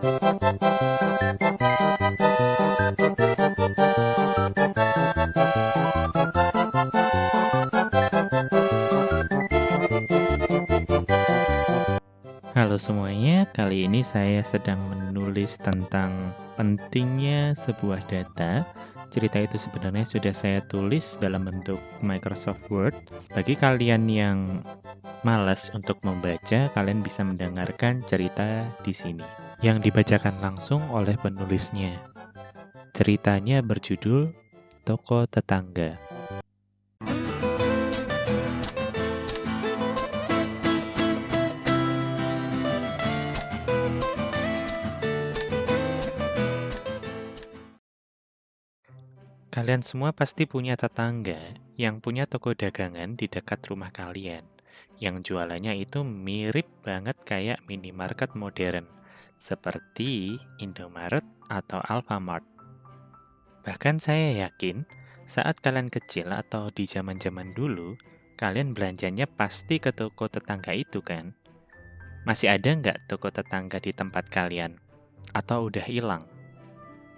Halo semuanya, kali ini saya sedang menulis tentang pentingnya sebuah data. Cerita itu sebenarnya sudah saya tulis dalam bentuk Microsoft Word. Bagi kalian yang malas untuk membaca, kalian bisa mendengarkan cerita di sini yang dibacakan langsung oleh penulisnya. Ceritanya berjudul Toko Tetangga. Kalian semua pasti punya tetangga yang punya toko dagangan di dekat rumah kalian. Yang jualannya itu mirip banget kayak minimarket modern, seperti Indomaret atau Alfamart. Bahkan saya yakin, saat kalian kecil atau di zaman-zaman dulu, kalian belanjanya pasti ke toko tetangga itu kan? Masih ada nggak toko tetangga di tempat kalian? Atau udah hilang?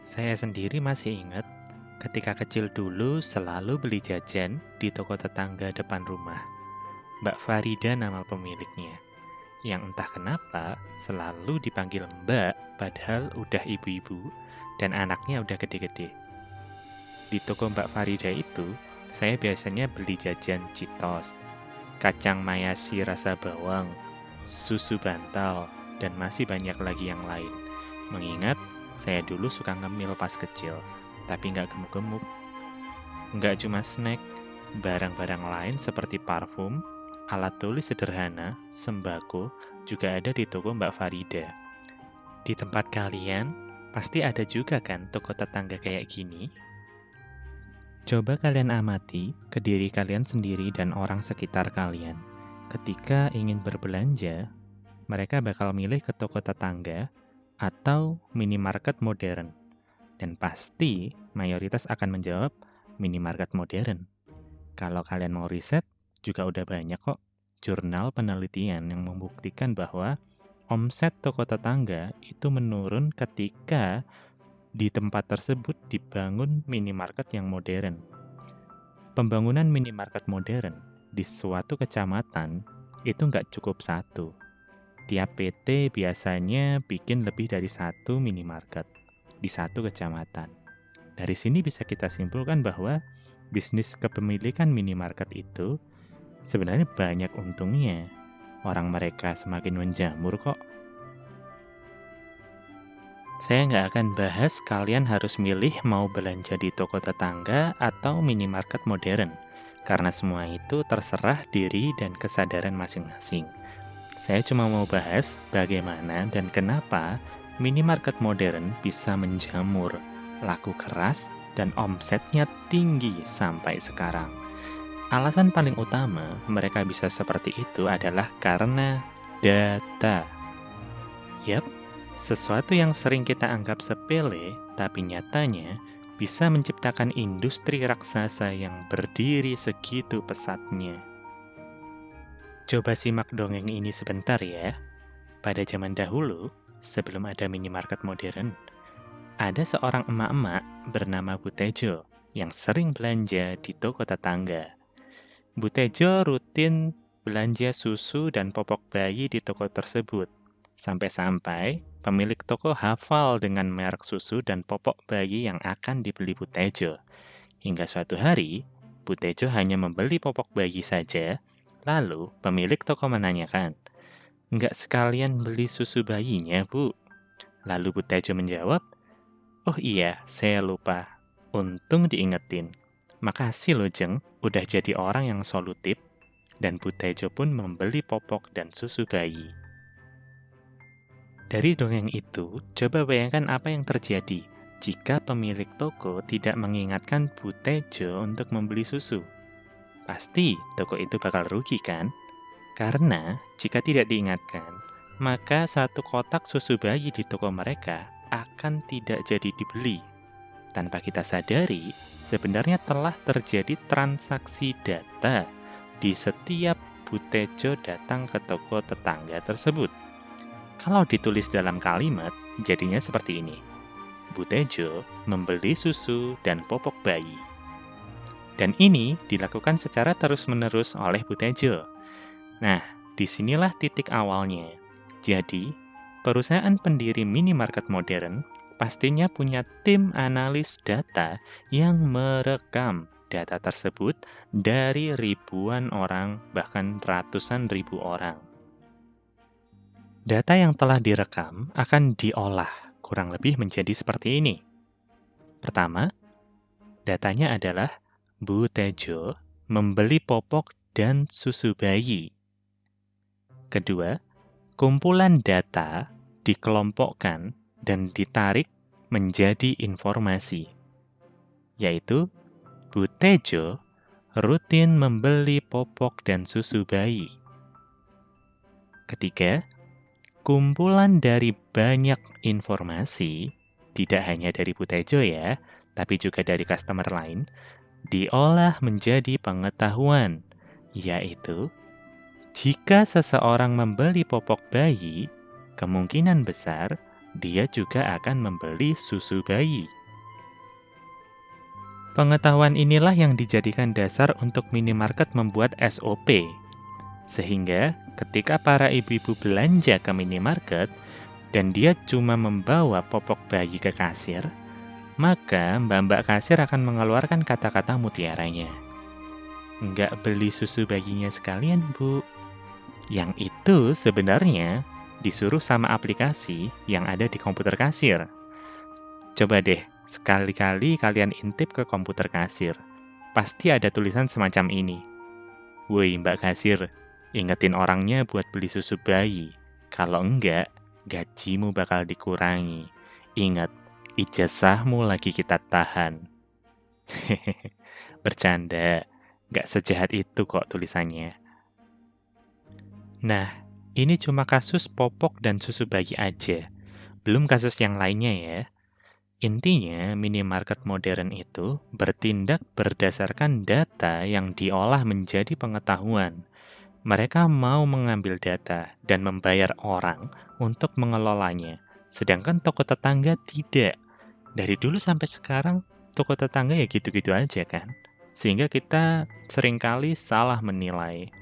Saya sendiri masih ingat, ketika kecil dulu selalu beli jajan di toko tetangga depan rumah. Mbak Farida nama pemiliknya, yang entah kenapa selalu dipanggil Mbak padahal udah ibu-ibu dan anaknya udah gede-gede. Di toko Mbak Farida itu, saya biasanya beli jajan Citos, kacang mayasi rasa bawang, susu bantal, dan masih banyak lagi yang lain. Mengingat saya dulu suka ngemil pas kecil, tapi nggak gemuk-gemuk. Nggak cuma snack, barang-barang lain seperti parfum, alat tulis sederhana, sembako, juga ada di toko Mbak Farida. Di tempat kalian, pasti ada juga kan toko tetangga kayak gini? Coba kalian amati ke diri kalian sendiri dan orang sekitar kalian. Ketika ingin berbelanja, mereka bakal milih ke toko tetangga atau minimarket modern. Dan pasti mayoritas akan menjawab minimarket modern. Kalau kalian mau riset, juga udah banyak kok jurnal penelitian yang membuktikan bahwa omset toko tetangga itu menurun ketika di tempat tersebut dibangun minimarket yang modern. Pembangunan minimarket modern di suatu kecamatan itu nggak cukup satu. Tiap PT biasanya bikin lebih dari satu minimarket di satu kecamatan. Dari sini bisa kita simpulkan bahwa bisnis kepemilikan minimarket itu sebenarnya banyak untungnya. Orang mereka semakin menjamur kok. Saya nggak akan bahas kalian harus milih mau belanja di toko tetangga atau minimarket modern, karena semua itu terserah diri dan kesadaran masing-masing. Saya cuma mau bahas bagaimana dan kenapa minimarket modern bisa menjamur, laku keras, dan omsetnya tinggi sampai sekarang. Alasan paling utama mereka bisa seperti itu adalah karena data. Yap, sesuatu yang sering kita anggap sepele, tapi nyatanya bisa menciptakan industri raksasa yang berdiri segitu pesatnya. Coba simak dongeng ini sebentar ya. Pada zaman dahulu, sebelum ada minimarket modern, ada seorang emak-emak bernama Bu Tejo yang sering belanja di toko tetangga. Bu Tejo rutin belanja susu dan popok bayi di toko tersebut. Sampai-sampai pemilik toko hafal dengan merek susu dan popok bayi yang akan dibeli Bu Tejo. Hingga suatu hari, Bu Tejo hanya membeli popok bayi saja, lalu pemilik toko menanyakan, "Nggak sekalian beli susu bayinya, Bu?" Lalu Bu Tejo menjawab, "Oh iya, saya lupa. Untung diingetin. Makasih loh Jeng, udah jadi orang yang solutif." Dan Bu Tejo pun membeli popok dan susu bayi. Dari dongeng itu, coba bayangkan apa yang terjadi jika pemilik toko tidak mengingatkan Bu Tejo untuk membeli susu. Pasti toko itu bakal rugi kan? Karena jika tidak diingatkan, maka satu kotak susu bayi di toko mereka akan tidak jadi dibeli. Tanpa kita sadari, sebenarnya telah terjadi transaksi data di setiap Bu Tejo datang ke toko tetangga tersebut. Kalau ditulis dalam kalimat, Jadinya seperti ini. Bu Tejo membeli susu dan popok bayi. Dan ini dilakukan secara terus-menerus oleh Bu Tejo. Nah, disinilah titik awalnya. Jadi, perusahaan pendiri minimarket modern pastinya punya tim analis data yang merekam data tersebut dari ribuan orang, bahkan ratusan ribu orang. Data yang telah direkam akan diolah, kurang lebih menjadi seperti ini. Pertama, datanya adalah Bu Tejo membeli popok dan susu bayi. Kedua, kumpulan data dikelompokkan dan ditarik menjadi informasi, yaitu Bu Tejo rutin membeli popok dan susu bayi. Ketiga, kumpulan dari banyak informasi, tidak hanya dari Bu Tejo ya, tapi juga dari customer lain, diolah menjadi pengetahuan, yaitu jika seseorang membeli popok bayi, kemungkinan besar dia juga akan membeli susu bayi. Pengetahuan inilah yang dijadikan dasar untuk minimarket membuat SOP. Sehingga ketika para ibu-ibu belanja ke minimarket dan dia cuma membawa popok bayi ke kasir, maka mbak-mbak kasir akan mengeluarkan kata-kata mutiaranya. Nggak beli susu bayinya sekalian, Bu. Yang itu sebenarnya disuruh sama aplikasi yang ada di komputer kasir. Coba deh, sekali-kali kalian intip ke komputer kasir. Pasti ada tulisan semacam ini. Woi mbak kasir, ingetin orangnya buat beli susu bayi. Kalau enggak, gajimu bakal dikurangi. Ingat, ijazahmu lagi kita tahan. Bercanda, nggak sejahat itu kok tulisannya. Nah, ini cuma kasus popok dan susu bayi aja. Belum kasus yang lainnya ya. Intinya, minimarket modern itu bertindak berdasarkan data yang diolah menjadi pengetahuan. Mereka mau mengambil data dan membayar orang untuk mengelolanya. Sedangkan toko tetangga tidak. Dari dulu sampai sekarang, toko tetangga ya gitu-gitu aja kan. Sehingga kita seringkali salah menilai.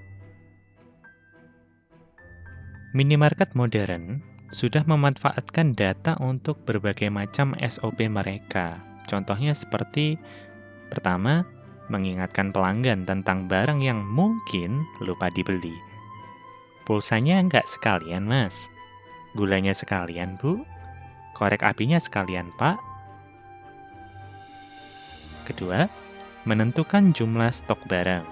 Minimarket modern sudah memanfaatkan data untuk berbagai macam SOP mereka. Contohnya seperti, pertama, mengingatkan pelanggan tentang barang yang mungkin lupa dibeli. Pulsanya nggak sekalian, Mas. Gulanya sekalian, Bu. Korek apinya sekalian, Pak. Kedua, menentukan jumlah stok barang.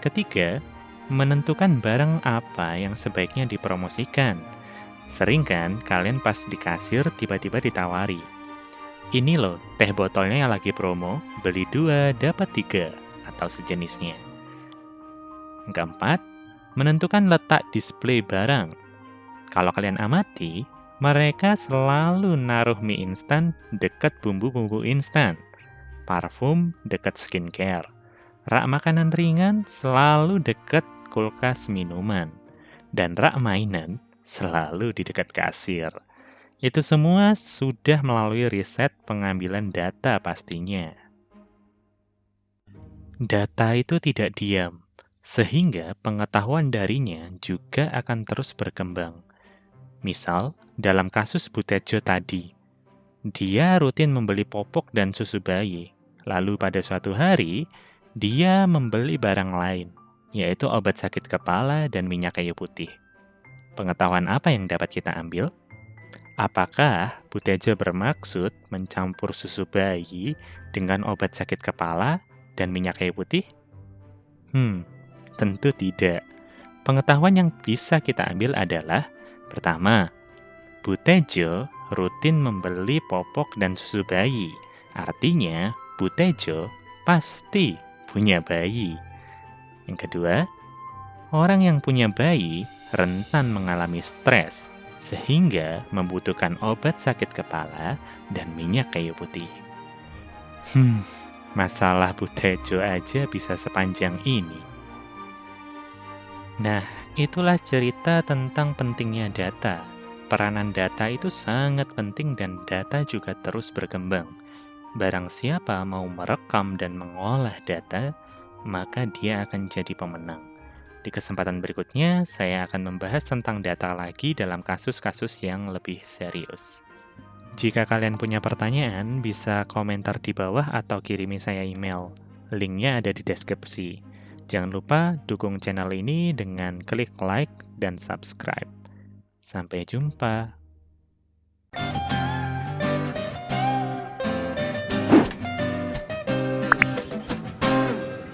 Ketiga, menentukan barang apa yang sebaiknya dipromosikan. Sering kan kalian pas di kasir tiba-tiba ditawari, ini loh teh botolnya yang lagi promo, beli 2 dapat 3 atau sejenisnya. Keempat, menentukan letak display barang. Kalau kalian amati, mereka selalu naruh mie instan dekat bumbu-bumbu instan, parfum dekat skincare, rak makanan ringan selalu dekat kulkas minuman, dan rak mainan selalu di dekat kasir. Itu semua sudah melalui riset pengambilan data pastinya. Data itu tidak diam, sehingga pengetahuan darinya juga akan terus berkembang. Misal, dalam kasus Bu Tejo tadi, dia rutin membeli popok dan susu bayi, lalu pada suatu hari, dia membeli barang lain, yaitu obat sakit kepala dan minyak kayu putih. Pengetahuan apa yang dapat kita ambil? Apakah Bu Tejo bermaksud mencampur susu bayi dengan obat sakit kepala dan minyak kayu putih? Tentu tidak. Pengetahuan yang bisa kita ambil adalah, pertama, Bu Tejo rutin membeli popok dan susu bayi. Artinya, Bu Tejo pasti punya bayi. Yang kedua, orang yang punya bayi rentan mengalami stres, sehingga membutuhkan obat sakit kepala dan minyak kayu putih. Masalah Bu Tejo aja bisa sepanjang ini. Nah, itulah cerita tentang pentingnya data. Peranan data itu sangat penting dan data juga terus berkembang. Barang siapa mau merekam dan mengolah data, maka dia akan jadi pemenang. Di kesempatan berikutnya, saya akan membahas tentang data lagi dalam kasus-kasus yang lebih serius. Jika kalian punya pertanyaan, bisa komentar di bawah atau kirimi saya email. Linknya ada di deskripsi. Jangan lupa dukung channel ini dengan klik like dan subscribe. Sampai jumpa.